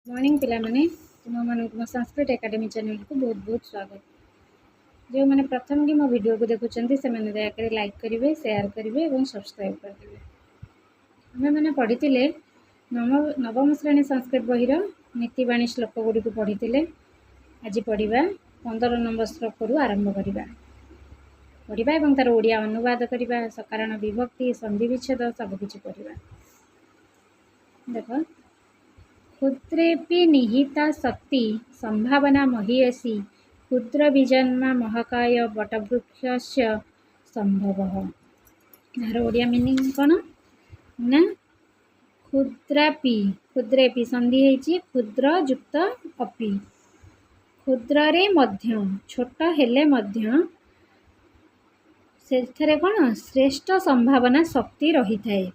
Morning पिला माने तुम मन संस्कृत एकेडमी चैनल को बहुत बहुत स्वागत। जो मैंने प्रथम की मो वीडियो को देखुं से मैंने दयाकर लाइक करेंगे, शेयर करेंगे और सब्सक्राइब करेंगे। आम मैंने पढ़ी नवम श्रेणी संस्कृत बही नीतिवाणी श्लोक गुड़ी पढ़ी। आज पढ़ा 15 नंबर श्लोक रू आरंभ पढ़ा और तार ओडिया अनुवाद करवा, सकारण विभक्ति संधि विच्छेद सबकि पढ़ा। देख, क्षुद्रेपि निहिता शक्ति संभावना महीयसी क्षुद्र विजन्मा महाकाय वटवृक्षस्य संभव। यार ओडिया मीनिंग कौन ना क्षुद्रेपि संधि है क्षुद्र युक्त अपि क्षुद्र रे मध्य छोट हेले मध्य से कौन श्रेष्ठ संभावना शक्ति रही थाए।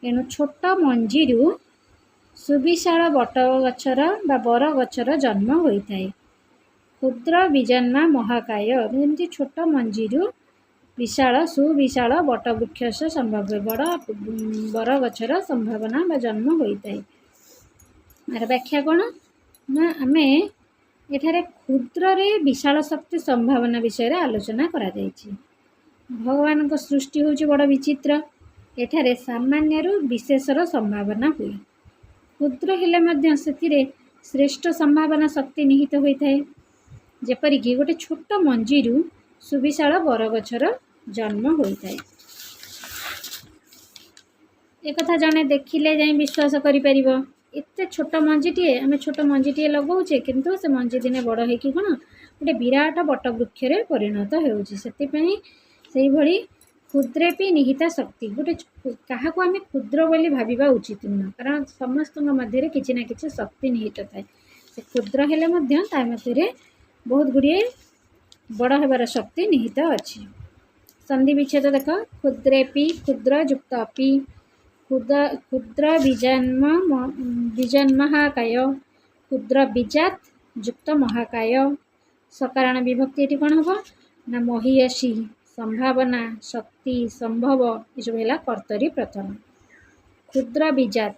एणु छोट मंजीरू सुविशाल बट गचर बर गचर जन्म होता है। क्षुद्र विजन्मा महाकाय जमी छोट मंजीरू विशाल सुविशाल बटवृक्ष से संभव बड़ बर गचर संभावना बा जन्म होता है। यार व्याख्या कौन ना आम एठारे क्षुद्र रे विशाल शक्ति संभावना विषय आलोचना करा जायछि। भगवान को सृष्टि होछि बड़ विचित्र। एठारे सामान्य विशेषर संभावना हुए। क्षुद्र हेले मध्य से श्रेष्ठ संभावना शक्ति निहित होता है। जेपरिक गोटे छोट मंजीरू सुविशाल बरगछर जन्म होता है। एक कथा जड़े देखिले जाए विश्वास करिपरिबो। एते छोट मंजीटे आम छोट मंजीटे लगाऊे किंतु से मंजी दिने बड़ होगी कौन गोटे विराट बटवृक्ष परिणत होई। क्षुद्रेपि निहिता शक्ति गोटे क्या आम क्षुद्र बोली भाविबा उचित नुह, कारण समस्त मध्य किसी ना किसी शक्ति निहित थाए। से क्षुद्र हेले मध्य ता मध्य बहुत गुड़िए बड़ होबार शक्ति निहित अच्छी। संधि विच्छेद देख, क्षुद्रेपि क्षुद्र युक्त अपि क्षुद्र बीजन महाकाय क्षुद्र बीजात युक्त महाकाय। सकारण विभक्ति ये कौन हम ना महीयसी संभावना शक्ति संभव ये सब है कर्तरी प्रथम। क्षुद्र बीजात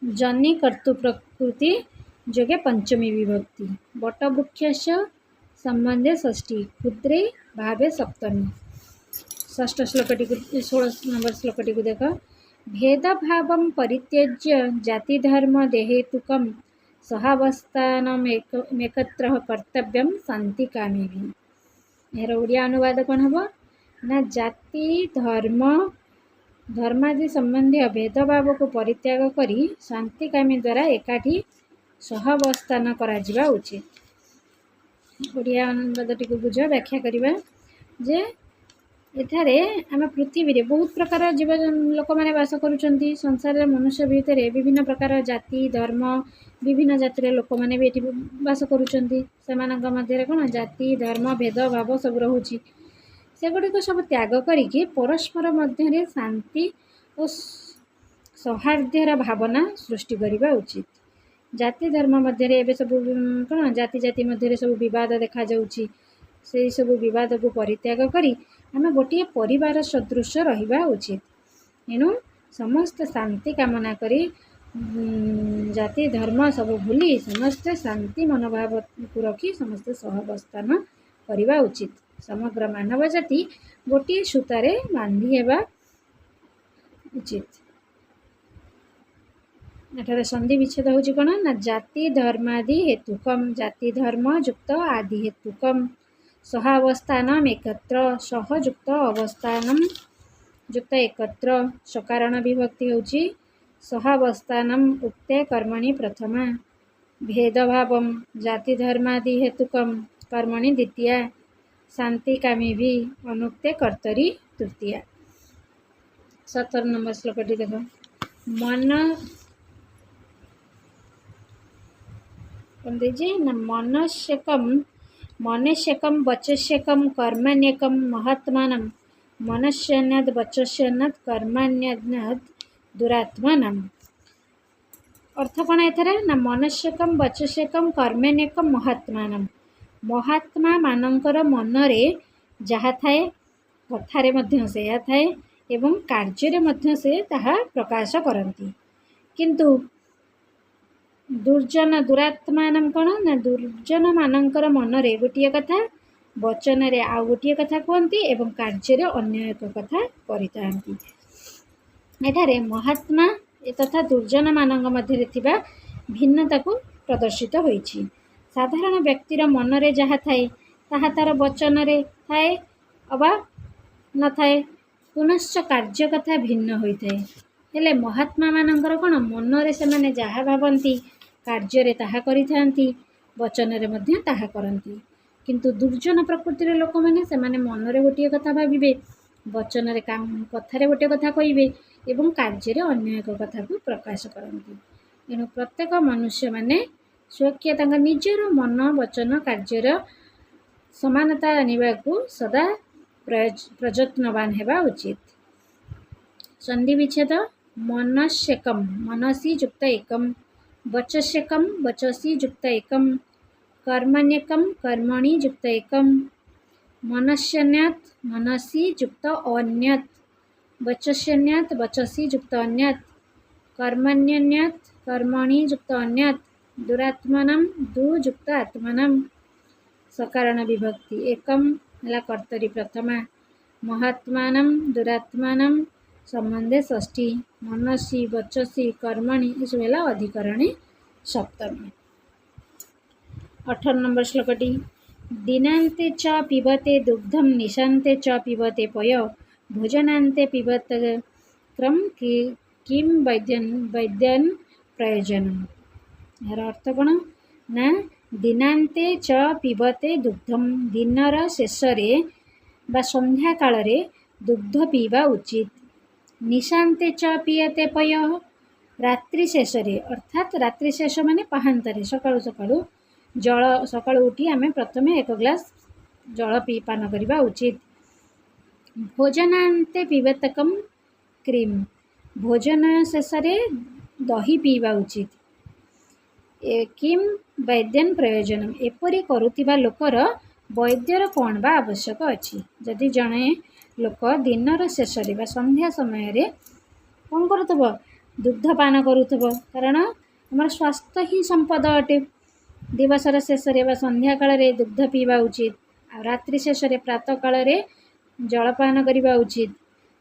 जनि कर्तु प्रकृति जोगे पंचमी विभक्ति बटवृक्ष संबंधे षष्ठी क्षुद्रे भावे सप्तमी। षष्ठ श्लोकटी को 16 नंबर श्लोकटी को देख, भेदभाव परित्यज्य जाति धर्म देहेतुकम सहावस्थानमेकत्र कर्तव्यम शांति कामी भी। यार ओडिया अनुवाद कौन हम ना जाति धर्मादि संबंधी भेदभाव को परित्याग करी शांतिकामी द्वारा एकाठी सहावस्थान करा उचित। ओडिया अनुवाद टी बुझ व्याख्या करवा जे एठारे आम पृथ्वी रे बहुत प्रकार जीव लोक मैंने बास करुँच। संसार मनुष्य भितर विभिन्न प्रकार जाति धर्म विभिन्न जातिर लोक मैंने भी ये बास करुँच। कौन जाति धर्म भेदभाव सब रोचे से गुड़िक सब त्याग करिके परस्पर मध्य शांति और सौहार्द्यर भावना सृष्टि करने उचित। जाति धर्म मध्य सब कौन जाति जाति मध्य सब विवाद देखा जाउछि। से सब विवाद को परित्याग करी आम गोटे परिवार सदृश रहिबा उचित। एणु समस्त शांति कामना करी जाति धर्म सब भूली समस्त शांति मनोभाव को रखी समस्त सहावस्थान करने उचित। समग्र मानव जाति गोटे सूतारे बांधी हेबा उचित। एठारे संधि विच्छेद होछि कोन ना जाति धर्मादि हेतुकम जाति धर्म युक्त आदि हेतुकम सहावस्थानम एकत्र सहयुक्त अवस्थानम युक्त एकत्र। सकारण विभक्ति होछि सहावस्थानम उक्ते कर्मणि प्रथमा भेदभावम जाति धर्मादि हेतुकम कर्मणि द्वितीया शांतिकामी भी अनुक्ते कर्तरी तृतीया। 17 नंबर श्लोकटी देख, मनस्यकम वचस्यकम कर्मण्यकम महात्मानम मनस्यन्यद वचस्यन्यद कर्मण्यन्यद दुरात्मानम। अर्थ कौन एथरे ना मनस्यकम वचस्यकम कर्मण्यकम महात्मानम महात्मा मानकर मनरे जहा थाए कथारे मध्य से थाए एवं कार्य मध्य से ताहा प्रकाश करती। किंतु दुर्जन दुरात्मा कौन ना दुर्जन मानकर मनरे गोटे कथा वचन रे आउ गोटे कथा कहती एवं कार्य अन्य एक कथा करते। एठारे महात्मा तथा दुर्जन मानक मध्य थिबा भिन्नता को प्रदर्शित होईछि। साधारण व्यक्तिर मनरे जहाँ थाए ताहा तार वचन रे थाए अबा न थाए। पुनश्च कार्य कथा भिन्न होइथाए। हेले महात्मा मानकर कौन मनरे से माने जहाँ भावती कार्य रे ताहा करिथांती वचन रे मध्य ताहा करंती। किंतु दुर्जन प्रकृतिर लोक माने से माने मनरे गोटे कथा भाविबे वचन रे कथारे गोटे कथा कहिबे एवं कार्य रे अन्य एक कथा को प्रकाश करंती। एणु प्रत्येक मनुष्य माने स्वकीय तांका निजर मन वचन कार्यर समानता आनिबा को सदा प्रयत्नवान हेबा उचित। संधि विच्छेद मनस्यकम मनसी युक्त एकम वचस्यकम वचसी युक्त एकम कर्मण्यकम कर्मणि युक्त एकम मनस्यन्यत मनसी युक्त अन्यत वचस्यन्यत वचसी युक्त अन्यत कर्मण्यन्यत कर्मणि युक्त अन्यत दुरात्मनम दु युक्त आत्मनम। सकारण विभक्ति एकम हला कर्तरी प्रथमा महात्मानम दुरात्मानम संबंधे षष्ठी मनसी वचसी कर्मणि इसमें अधिकरणे सप्तमी। 18 नंबर श्लोकटी दिनान्ते च पिबते दुग्धम निशान्ते च पिबते पय भोजनान्ते पिबत क्रम किम वैद्यन प्रयोजनम। यार अर्थ कौन ना दिनान्ते च पिबते दुग्धम दिनर शेषरे बा संध्या कालरे दुग्ध पीवा उचित। निशान्ते च पीयते पय रात्रि शेषरे अर्थात रात्रि शेष माने पहांतरे सकाळु सकाळु जल सकाळु उठी आमे प्रथमे एक ग्लास जल पी पान करिबा उचित। भोजनान्ते पिबतकम क्रीम भोजन शेषरे दही पीवा उचित। किम वैद्यन प्रयोजन एपरी करुथिबा लोकर वैद्यर कौन बा आवश्यक अच्छी। जदि जड़े लोक दिनर शेष बा संध्या समय रे कौन करुथबो दुग्धपान करुथबो कारण आमर स्वास्थ्य ही संपद अटे। दिवसर शेष बा संध्या काल रे दुग्ध पीवा उचित। आ रात्रि शेष प्रातः काल रे जलपान करिबा उचित।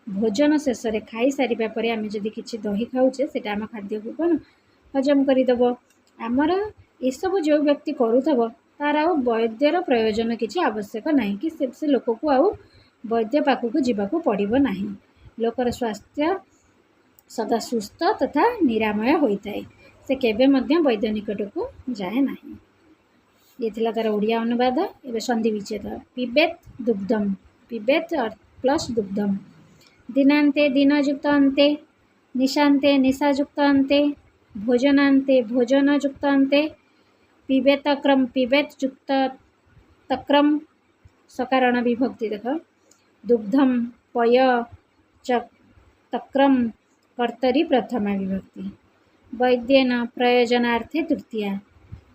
भोजन शेष खाई सारिबा परे आमे जदि किछि दही खाउछे सेटा आम खाद्य को कौन हजम करिदबो। आमर ये सब जो व्यक्ति करुथबो तार आ वैद्यर प्रयोजन किछि आवश्यक नहीं कि से लोक को आउ वैद्य पाखक जीवाक पड़िबो नहीं। लोकर स्वास्थ्य सदा सुस्थ तथा निरामय होता है से केबे मध्य वैद्य निकट को जाए नहीं। ये थिला तार ओडिया अनुवाद। एबे संधि विच्छेद पिबेत दुग्धम पिबेत प्लस दुग्धम दिनान्ते दिनयुक्त अन्ते निशान्ते निशायुक्त अन्ते भोजनान्ते भोजनयुक्त अन्ते पिबेत क्रम पिबेत युक्त तक्रम। सकारण विभक्ति देख दुग्धम पय च तक्रम कर्तरी प्रथमा विभक्ति वैद्यन प्रयोजनार्थे तृतीया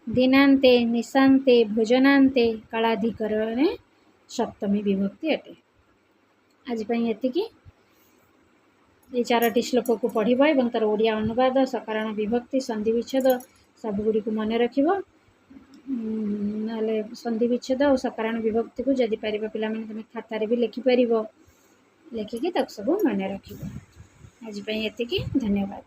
दिनान्ते निशान्ते भोजनान्ते कालाधिकरणे सप्तमी विभक्ति अटे। आज पई एतिकी ये 4टी श्लोक को पढ़िब एवं तार ओडिया अनुवाद सकारण विभक्ति संधि विच्छेद सबगुड़ी को मन रखिब। नाले संधि विच्छेद और सकारण विभक्ति को जदि पारिबा पिला माने तुम खातारे भी लिखिपार लिखिकी तक सब मन रखिब। आज पई एतिकी धन्यवाद।